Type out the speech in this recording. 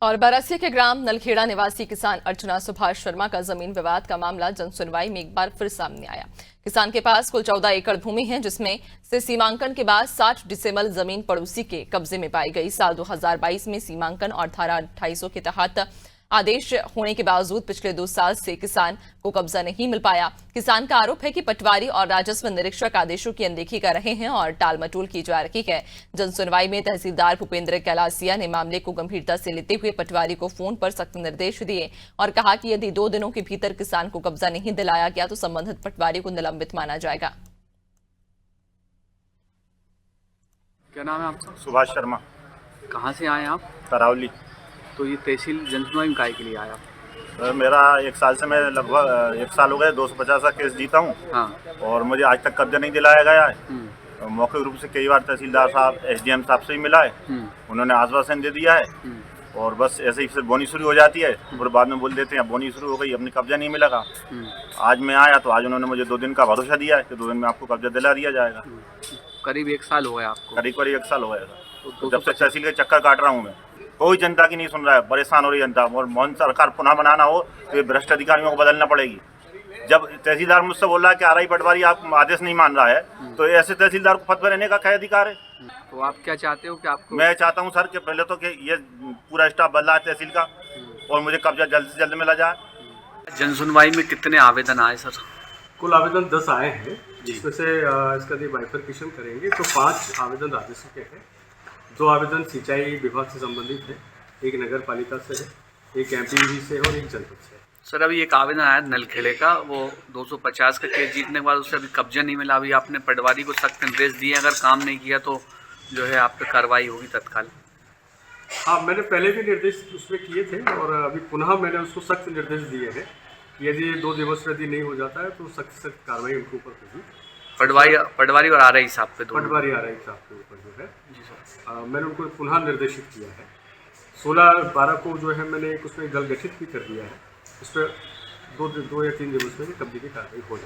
और बारासिया के ग्राम नलखेड़ा निवासी किसान अर्चना सुभाष शर्मा का जमीन विवाद का मामला जनसुनवाई में एक बार फिर सामने आया। किसान के पास कुल 14 एकड़ भूमि है, जिसमें से सीमांकन के बाद 60 डिसमिल जमीन पड़ोसी के कब्जे में पाई गई। साल 2022 में सीमांकन और धारा 250 के तहत आदेश होने के बावजूद पिछले 2 साल से किसान को कब्जा नहीं मिल पाया। किसान का आरोप है कि पटवारी और राजस्व निरीक्षक आदेशों की अनदेखी कर रहे हैं और टाल मटोल की जा रही है। जनसुनवाई में तहसीलदार भूपेंद्र कैलासिया ने मामले को गंभीरता से लेते हुए पटवारी को फोन पर सख्त निर्देश दिए और कहा कि यदि 2 दिनों के भीतर किसान को कब्जा नहीं दिलाया गया तो संबंधित पटवारी को निलंबित माना जाएगा। क्या नाम है आपका? सुभाष शर्मा। कहाँ से आए आप? करावली। तो ये तहसील जनसुनवाई में काहे के लिए आया? सर मेरा 1 साल से, मैं लगभग 1 साल हो गए 250 का केस जीता हूँ। हाँ। और मुझे आज तक कब्जा नहीं दिलाया गया है। मौखिक रूप से कई बार तहसीलदार साहब, एसडीएम साहब से ही मिला है, उन्होंने आश्वासन दे दिया है और बस ऐसे ही फिर बोनी शुरू हो जाती है और बाद में बोल देते हैं बोनी शुरू हो गई, अपनी कब्जा नहीं मिलेगा। आज मैं आया तो आज उन्होंने मुझे 2 दिन का भरोसा दिया है कि 2 दिन में आपको कब्जा दिला दिया जाएगा। करीब 1 साल हो गया आपको? करीब 1 साल हो गया। तो जब से तहसील के चक्कर काट रहा हूँ मैं, कोई जनता की नहीं सुन रहा है, परेशान हो रही जनता। और मोहन सरकार पुनः बनाना हो तो ये भ्रष्ट अधिकारियों को बदलना पड़ेगी। जब तहसीलदार मुझसे बोल रहा है कि आरआई पटवारी आप आदेश नहीं मान रहा है, तो ऐसे तहसीलदार को पद पर रहने का क्या अधिकार है? तो आप क्या चाहते हो कि आपको? मैं चाहता हूं सर कि पहले तो कि ये पूरा स्टाफ बदला है तहसील का और मुझे कब्जा जल्द से जल्द मिला जाए। जनसुनवाई में कितने आवेदन आए सर? कुल आवेदन 10 आए हैं, जिसमें से इसका यदि बाइफरकेशन करेंगे तो 5 आवेदन राजस्व के हैं, 2 आवेदन सिंचाई विभाग से संबंधित है, 1 नगर पालिका से है, 1 एमपीवी से है और 1 जनपद से है। सर अभी एक आवेदन आया नलखेड़े का, वो 250 का केस जीतने के बाद उससे अभी कब्जा नहीं मिला। अभी आपने पटवारी को सख्त निर्देश दिए, अगर काम नहीं किया तो जो है आप पे कार्रवाई होगी तत्काल। हाँ, मैंने पहले भी निर्देश उसमें किए थे और अभी पुनः मैंने उसको सख्त निर्देश दिए हैं कि यदि 2 दिवस में यदि नहीं हो जाता है तो सख्त कार्रवाई उनके ऊपर होगी। पटवारी और आरआई साहब पे? पटवारी आरआई साहब के ऊपर जो है जी सर, मैंने उनको पुनः निर्देशित किया है। 16/12 को जो है मैंने एक उसमें दल गठित भी कर दिया है, उस पर 2 या 3 दिवस में कब्जे की कार्रवाई हो जाए।